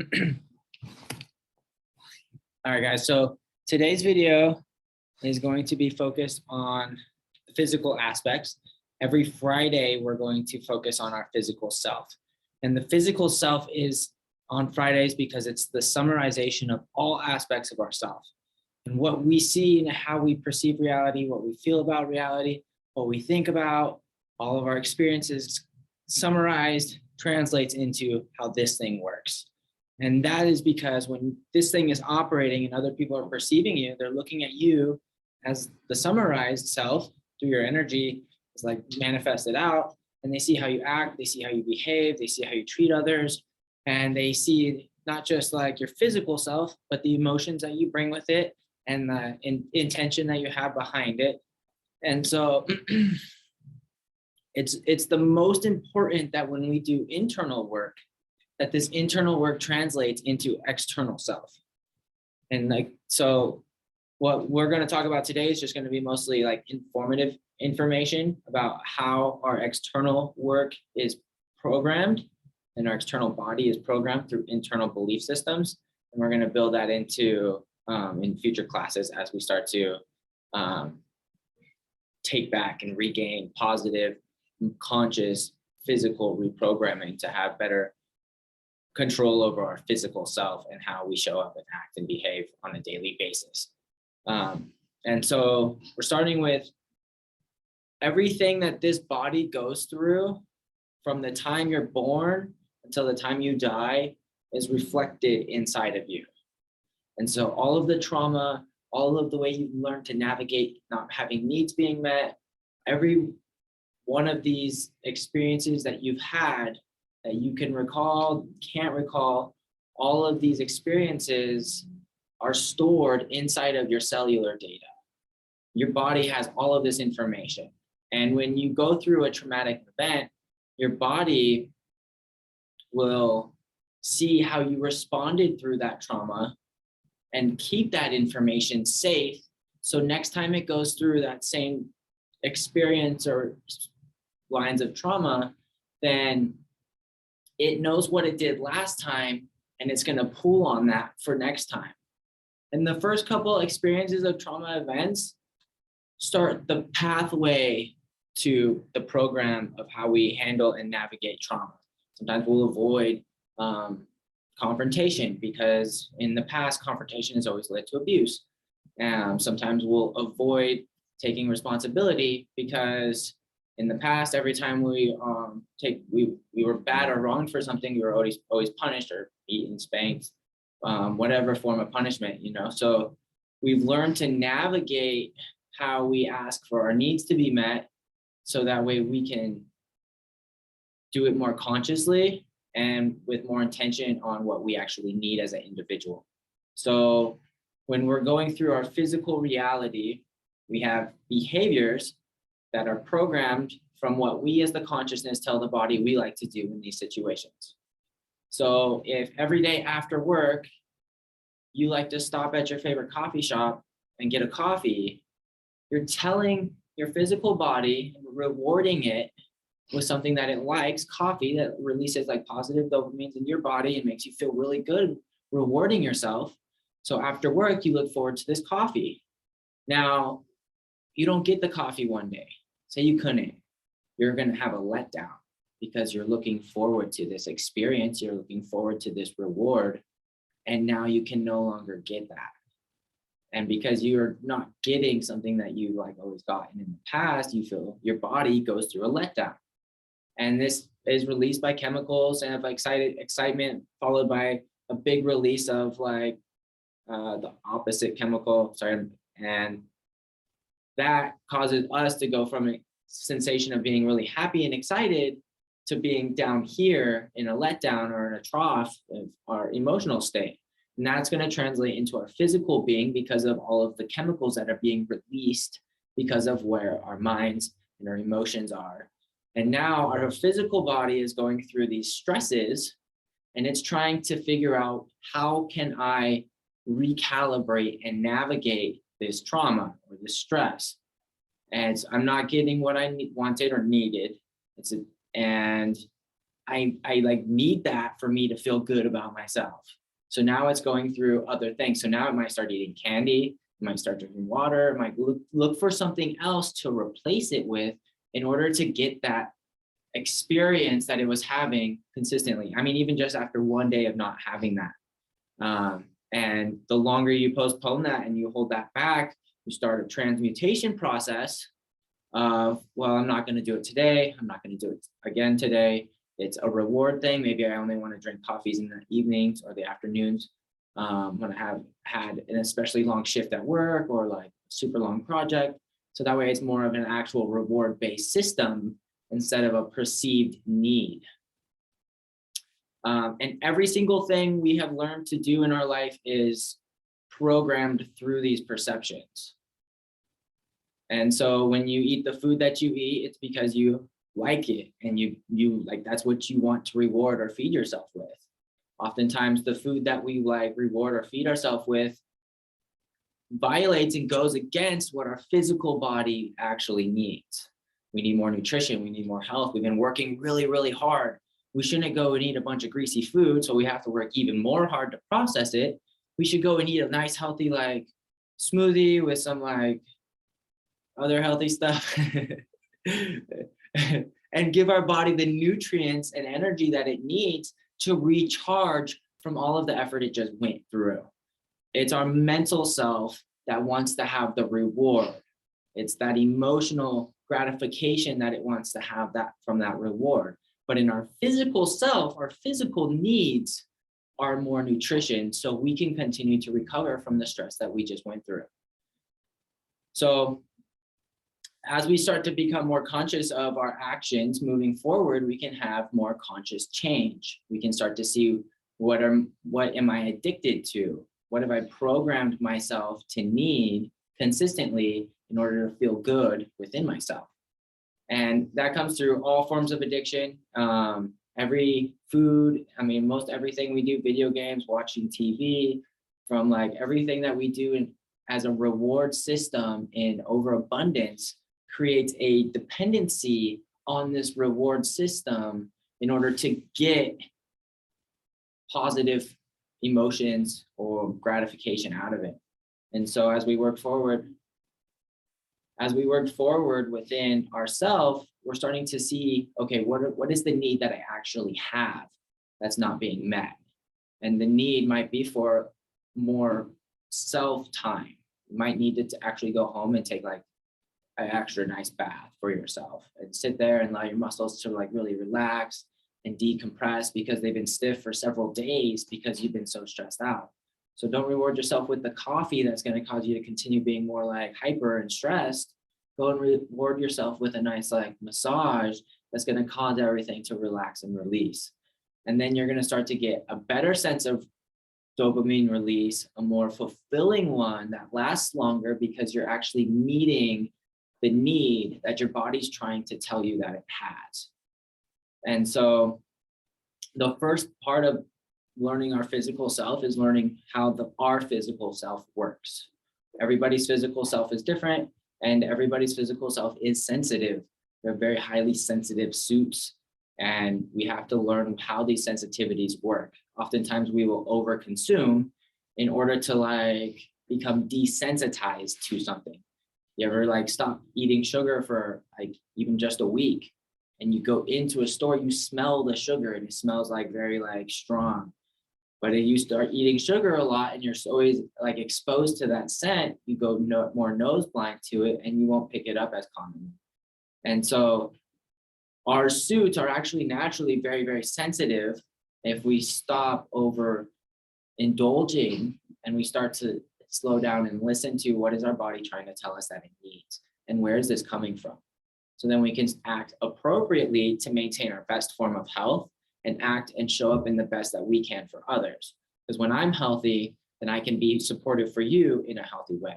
All right, guys. So today's video is going to be focused on physical aspects. Every Friday, we're going to focus on our physical self. And the physical self is on Fridays because it's the summarization of all aspects of ourself and what we see and how we perceive reality, what we feel about reality, what we think about, all of our experiences summarized translates into how this thing works. And that is because when this thing is operating and other people are perceiving you, they're looking at you as the summarized self through your energy is like manifested out, and they see how you act, they see how you behave, they see how you treat others, and they see not just like your physical self, but the emotions that you bring with it and the intention that you have behind it. And so it's the most important that when we do internal work, that this internal work translates into external self. And like, so what we're going to talk about today is just going to be mostly like informative information about how our external work is programmed and our external body is programmed through internal belief systems. And we're going to build that into in future classes as we start to take back and regain positive, conscious, physical reprogramming to have better control over our physical self and how we show up and act and behave on a daily basis. And so we're starting with everything that this body goes through from the time you're born until the time you die is reflected inside of you. And so all of the trauma, all of the way you've learned to navigate not having needs being met, every one of these experiences that you've had that you can recall, can't recall, all of these experiences are stored inside of your cellular data. Your body has all of this information. And when you go through a traumatic event, your body will see how you responded through that trauma and keep that information safe. So next time it goes through that same experience or lines of trauma, then it knows what it did last time and it's going to pull on that for next time. And the first couple experiences of trauma events start the pathway to the program of how we handle and navigate trauma. Sometimes we'll avoid confrontation because in the past, confrontation has always led to abuse. Sometimes we'll avoid taking responsibility because in the past, every time we were bad or wrong for something, we were always punished or beaten, spanked, whatever form of punishment, you know. So we've learned to navigate how we ask for our needs to be met, so that way we can do it more consciously and with more intention on what we actually need as an individual. So when we're going through our physical reality, we have behaviors that are programmed from what we as the consciousness tell the body we like to do in these situations. So if every day after work, you like to stop at your favorite coffee shop and get a coffee, you're telling your physical body, rewarding it with something that it likes, coffee that releases like positive dopamines in your body and makes you feel really good, rewarding yourself. So after work, you look forward to this coffee. Now, you don't get the coffee one day. Say you couldn't, you're going to have a letdown because you're looking forward to this experience. You're looking forward to this reward. And now you can no longer get that. And because you're not getting something that you like always gotten in the past, you feel your body goes through a letdown. And this is released by chemicals and of excitement, followed by a big release of like the opposite chemical, and that causes us to go from a sensation of being really happy and excited to being down here in a letdown or in a trough of our emotional state. And that's going to translate into our physical being because of all of the chemicals that are being released because of where our minds and our emotions are. And now our physical body is going through these stresses and it's trying to figure out, how can I recalibrate and navigate this trauma or this stress? And I'm not getting what I wanted or needed. And I like need that for me to feel good about myself. So now it's going through other things. So now it might start eating candy, it might start drinking water, it might look for something else to replace it with in order to get that experience that it was having consistently. I mean, even just after one day of not having that. And the longer you postpone that and you hold that back, you start a transmutation process of, well, I'm not going to do it today. I'm not going to do it again today. It's a reward thing. Maybe I only want to drink coffees in the evenings or the afternoons when I have had an especially long shift at work or like super long project. So that way it's more of an actual reward-based system instead of a perceived need. And every single thing we have learned to do in our life is programmed through these perceptions. And so when you eat the food that you eat, it's because you like it and you like, that's what you want to reward or feed yourself with. Oftentimes the food that we like, reward or feed ourselves with violates and goes against what our physical body actually needs. We need more nutrition, we need more health. We've been working really, really hard. We shouldn't go and eat a bunch of greasy food, so we have to work even more hard to process it. We should go and eat a nice, healthy, like smoothie with some like other healthy stuff and give our body the nutrients and energy that it needs to recharge from all of the effort it just went through. It's our mental self that wants to have the reward. It's that emotional gratification that it wants to have that from that reward. But in our physical self, our physical needs are more nutrition so we can continue to recover from the stress that we just went through. So as we start to become more conscious of our actions moving forward, we can have more conscious change. We can start to see what am I addicted to? What have I programmed myself to need consistently in order to feel good within myself? And that comes through all forms of addiction. Every food, I mean, most everything we do, video games, watching TV, from like everything that we do as a reward system in overabundance creates a dependency on this reward system in order to get positive emotions or gratification out of it. And so as we work forward within ourselves, we're starting to see, okay, what is the need that I actually have that's not being met? And the need might be for more self-time. You might need to actually go home and take like an extra nice bath for yourself and sit there and allow your muscles to like really relax and decompress because they've been stiff for several days because you've been so stressed out. So don't reward yourself with the coffee that's going to cause you to continue being more like hyper and stressed. Go and reward yourself with a nice like massage that's going to cause everything to relax and release. And then you're going to start to get a better sense of dopamine release, a more fulfilling one that lasts longer because you're actually meeting the need that your body's trying to tell you that it has. And so the first part of learning our physical self is learning how our physical self works. Everybody's physical self is different, and everybody's physical self is sensitive. They're very highly sensitive suits, and we have to learn how these sensitivities work. Oftentimes we will overconsume in order to like become desensitized to something. You ever like stop eating sugar for like even just a week, and you go into a store, you smell the sugar and it smells like very like strong. But if you start eating sugar a lot and you're always like exposed to that scent, you go more nose blind to it and you won't pick it up as commonly. And so our suits are actually naturally very, very sensitive. If we stop over indulging and we start to slow down and listen to what is our body trying to tell us that it needs and where is this coming from? So then we can act appropriately to maintain our best form of health and act and show up in the best that we can for others. Because when I'm healthy, then I can be supportive for you in a healthy way.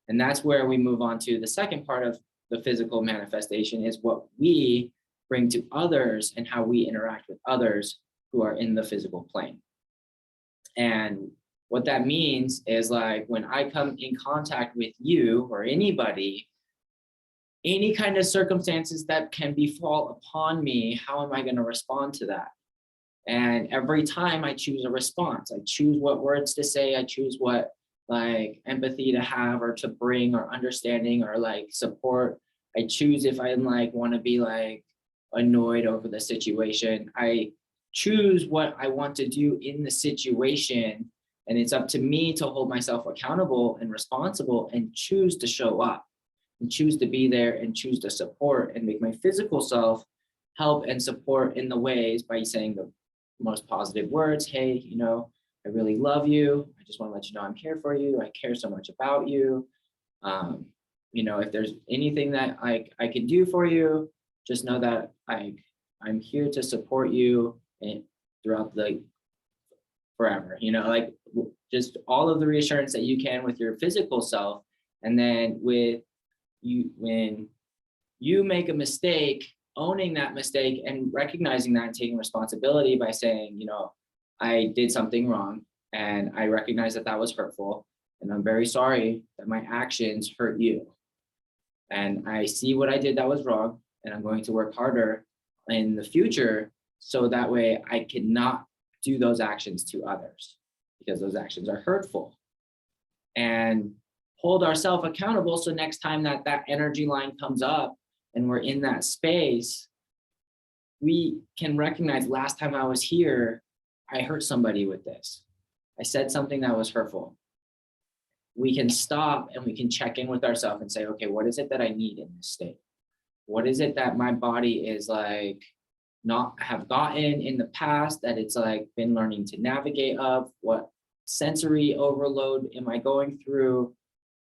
And that's where we move on to the second part of the physical manifestation is what we bring to others and how we interact with others who are in the physical plane. And what that means is like when I come in contact with you or anybody, any kind of circumstances that can befall upon me, how am I going to respond to that? And every time I choose a response, I choose what words to say, I choose what like empathy to have or to bring or understanding or like support. I choose if I like want to be like annoyed over the situation. I choose what I want to do in the situation. And it's up to me to hold myself accountable and responsible and choose to show up and choose to be there and choose to support and make my physical self help and support in the ways by saying the most positive words. Hey, I really love you. I just want to let you know I'm here for you. I care so much about you. Um, if there's anything that I can do for you, just know that I'm here to support you and throughout the forever, like just all of the reassurance that you can with your physical self. And then with you, when you make a mistake, owning that mistake and recognizing that and taking responsibility by saying, I did something wrong and I recognize that that was hurtful. And I'm very sorry that my actions hurt you. And I see what I did that was wrong. And I'm going to work harder in the future so that way I cannot do those actions to others because those actions are hurtful. And hold ourselves accountable so next time that energy line comes up and we're in that space, we can recognize last time I was here, I hurt somebody with this. I said something that was hurtful. We can stop and we can check in with ourselves and say, okay, what is it that I need in this state? What is it that my body is like not have gotten in the past that it's like been learning to navigate of? What sensory overload am I going through?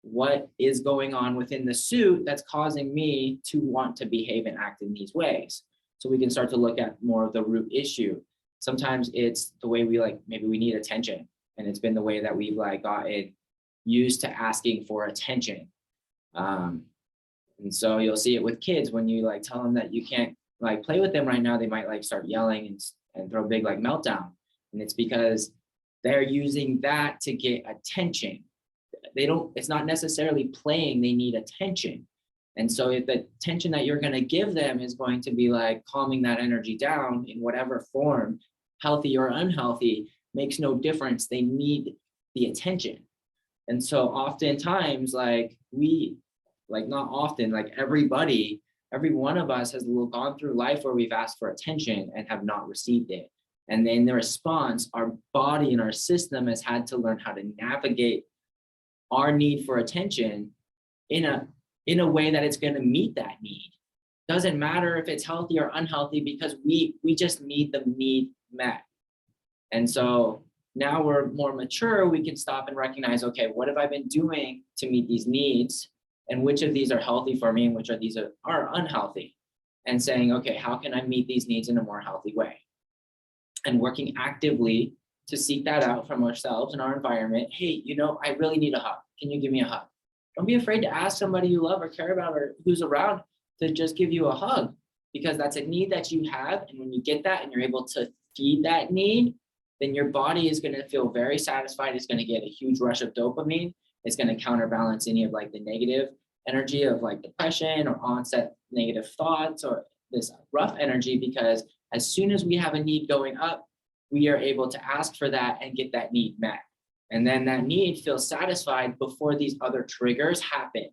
What is going on within the suit that's causing me to want to behave and act in these ways? So we can start to look at more of the root issue. Sometimes it's the way we like, maybe we need attention. And it's been the way that we've like gotten used to asking for attention. And so you'll see it with kids when you like tell them that you can't like play with them right now, they might like start yelling and throw a big like meltdown. And it's because they're using that to get attention. It's not necessarily playing, they need attention. And so if the attention that you're going to give them is going to be like calming that energy down in whatever form, healthy or unhealthy, makes no difference. They need the attention. And so oftentimes, like not often, like everybody, every one of us has gone through life where we've asked for attention and have not received it. And then the response, our body and our system has had to learn how to navigate our need for attention in a way that it's going to meet that need. Doesn't matter if it's healthy or unhealthy because we just need the need met. And so now we're more mature, we can stop and recognize, okay, what have I been doing to meet these needs? And which of these are healthy for me and which of these are unhealthy? And saying, okay, how can I meet these needs in a more healthy way? And working actively to seek that out from ourselves and our environment. Hey, I really need a hug. Can you give me a hug? Don't be afraid to ask somebody you love or care about or who's around to just give you a hug, because that's a need that you have. And when you get that and you're able to feed that need, then your body is going to feel very satisfied. It's going to get a huge rush of dopamine. It's going to counterbalance any of like the negative energy of like depression or onset negative thoughts or this rough energy, because as soon as we have a need going up, we are able to ask for that and get that need met. And then that need feels satisfied before these other triggers happen.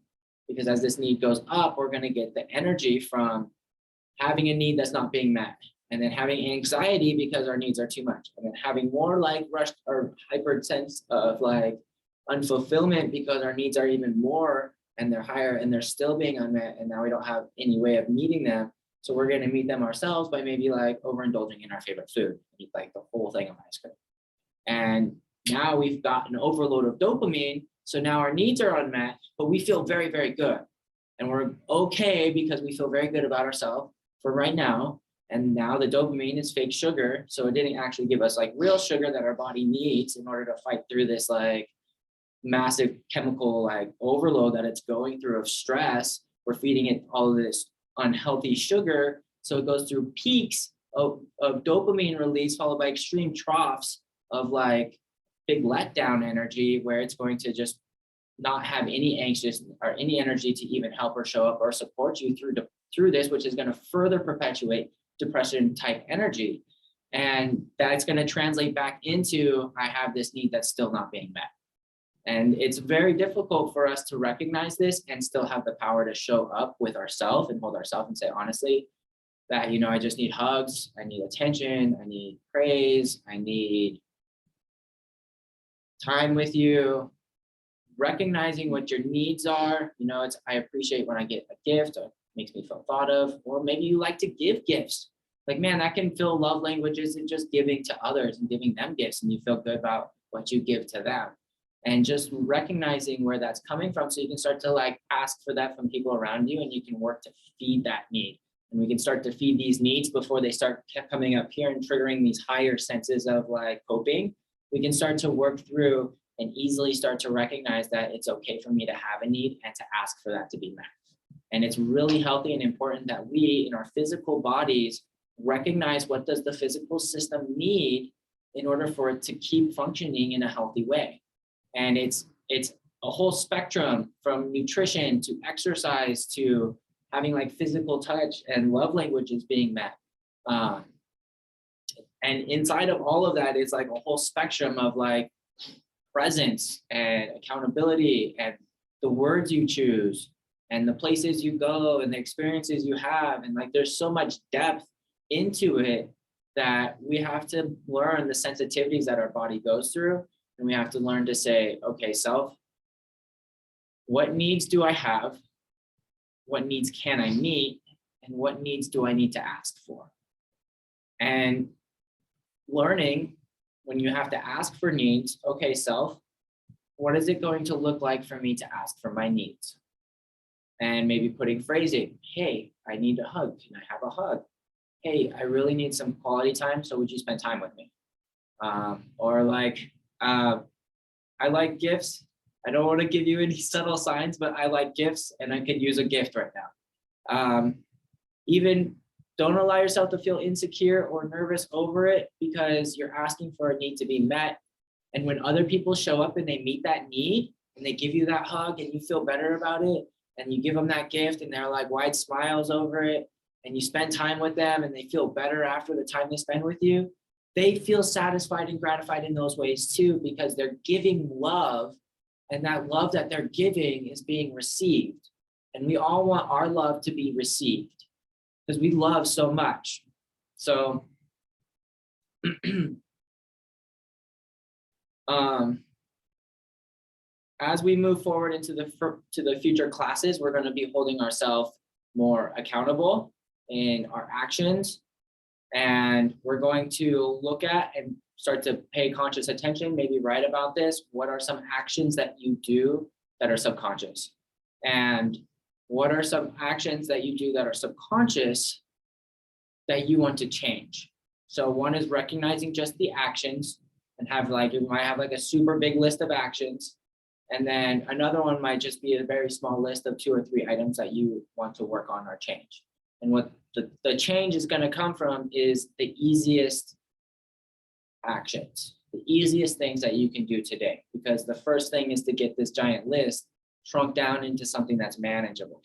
Because as this need goes up, we're going to get the energy from having a need that's not being met, and then having anxiety because our needs are too much, and then having more like rushed or hyper sense of like unfulfillment because our needs are even more and they're higher and they're still being unmet. And now we don't have any way of meeting them. So we're going to meet them ourselves by maybe like overindulging in our favorite food, eat like the whole thing of ice cream. And now we've got an overload of dopamine. So now our needs are unmet, but we feel very, very good. And we're okay because we feel very good about ourselves for right now. And now the dopamine is fake sugar. So it didn't actually give us like real sugar that our body needs in order to fight through this like massive chemical like overload that it's going through of stress. We're feeding it all of this unhealthy sugar. So it goes through peaks of dopamine release followed by extreme troughs of like big letdown energy where it's going to just not have any anxious or any energy to even help or show up or support you through this, which is going to further perpetuate depression type energy. And that's going to translate back into, I have this need that's still not being met. And it's very difficult for us to recognize this and still have the power to show up with ourselves and hold ourselves and say, honestly, that, I just need hugs, I need attention, I need praise, I need time with you. Recognizing what your needs are, I appreciate when I get a gift, or it makes me feel thought of, or maybe you like to give gifts. Like, man, that can feel love languages and just giving to others and giving them gifts, and you feel good about what you give to them. And just recognizing where that's coming from, so you can start to ask for that from people around you, and you can work to feed that need. And we can start to feed these needs before they start coming up here and triggering these higher senses of coping. We can start to work through and easily start to recognize that it's okay for me to have a need and to ask for that to be met. And it's really healthy and important that we, in our physical bodies, recognize what does the physical system need in order for it to keep functioning in a healthy way. And it's a whole spectrum, from nutrition to exercise to having physical touch and love languages being met. And inside of all of that is a whole spectrum of presence and accountability and the words you choose and the places you go and the experiences you have. And there's so much depth into it that we have to learn the sensitivities that our body goes through. And we have to learn to say, okay, self, what needs do I have? What needs can I meet? And what needs do I need to ask for? And learning, when you have to ask for needs, okay, self, what is it going to look like for me to ask for my needs? And maybe putting phrasing, hey, I need a hug. Can I have a hug? Hey, I really need some quality time, so would you spend time with me? I like gifts. I don't want to give you any subtle signs, but I like gifts and I could use a gift right now. Even don't allow yourself to feel insecure or nervous over it, because you're asking for a need to be met. And when other people show up and they meet that need and they give you that hug and you feel better about it, and you give them that gift and they're wide smiles over it, and you spend time with them and they feel better after the time they spend with you, they feel satisfied and gratified in those ways too, because they're giving love, and that love that they're giving is being received. And we all want our love to be received because we love so much. So as we move forward into the future classes, we're going to be holding ourselves more accountable in our actions. And we're going to look at and start to pay conscious attention, maybe write about this. What are some actions that you do that are subconscious? And what are some actions that you do that are subconscious that you want to change? So one is recognizing just the actions and have you might have a super big list of actions. And then another one might just be a very small list of 2 or 3 items that you want to work on or change. And what the change is going to come from is the easiest actions, the easiest things that you can do today. Because the first thing is to get this giant list shrunk down into something that's manageable.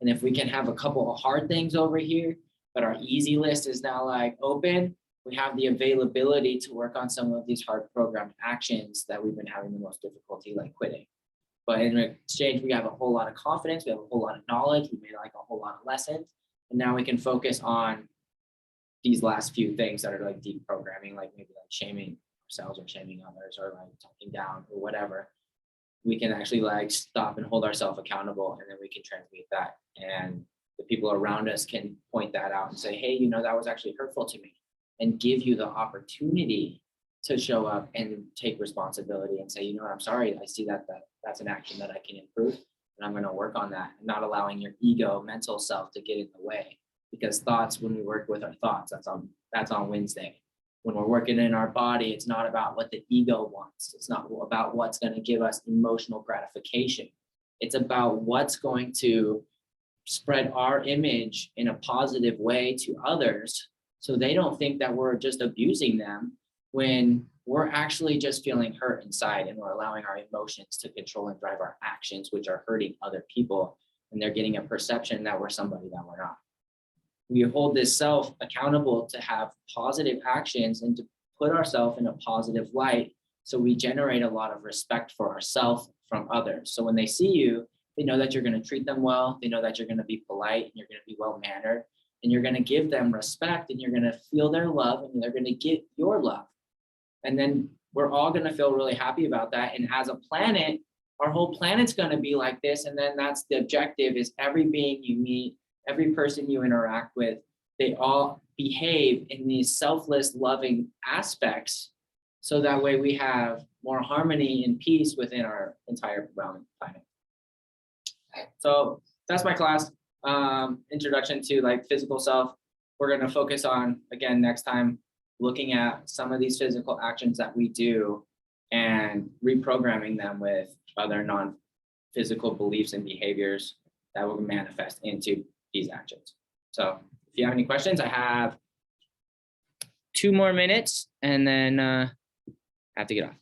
And if we can have a couple of hard things over here, but our easy list is now open, we have the availability to work on some of these hard programmed actions that we've been having the most difficulty, quitting. But in exchange, we have a whole lot of confidence, we have a whole lot of knowledge, we made a whole lot of lessons. And now we can focus on these last few things that are deep programming, maybe shaming ourselves or shaming others, or talking down or whatever. We can actually stop and hold ourselves accountable, and then we can transmute that. And the people around us can point that out and say, hey, that was actually hurtful to me, and give you the opportunity to show up and take responsibility and say, I'm sorry, I see that's an action that I can improve. And I'm going to work on that, and not allowing your ego, mental self to get in the way. Because thoughts, when we work with our thoughts, that's on Wednesday. When we're working in our body, it's not about what the ego wants. It's not about what's going to give us emotional gratification. It's about what's going to spread our image in a positive way to others, so they don't think that we're just abusing them when we're actually just feeling hurt inside, and we're allowing our emotions to control and drive our actions, which are hurting other people. And they're getting a perception that we're somebody that we're not. We hold this self accountable to have positive actions and to put ourselves in a positive light. So we generate a lot of respect for ourselves from others. So when they see you, they know that you're going to treat them well. They know that you're going to be polite and you're going to be well mannered, and you're going to give them respect, and you're going to feel their love, and they're going to get your love. And then we're all going to feel really happy about that. And as a planet, our whole planet's going to be like this. And then that's the objective, is every being you meet, every person you interact with, they all behave in these selfless, loving aspects. So that way we have more harmony and peace within our entire realm planet. So that's my class, introduction to like physical self. We're going to focus on, again, next time, looking at some of these physical actions that we do and reprogramming them with other non-physical beliefs and behaviors that will manifest into these actions. So if you have any questions, I have 2 more minutes and then have to get off.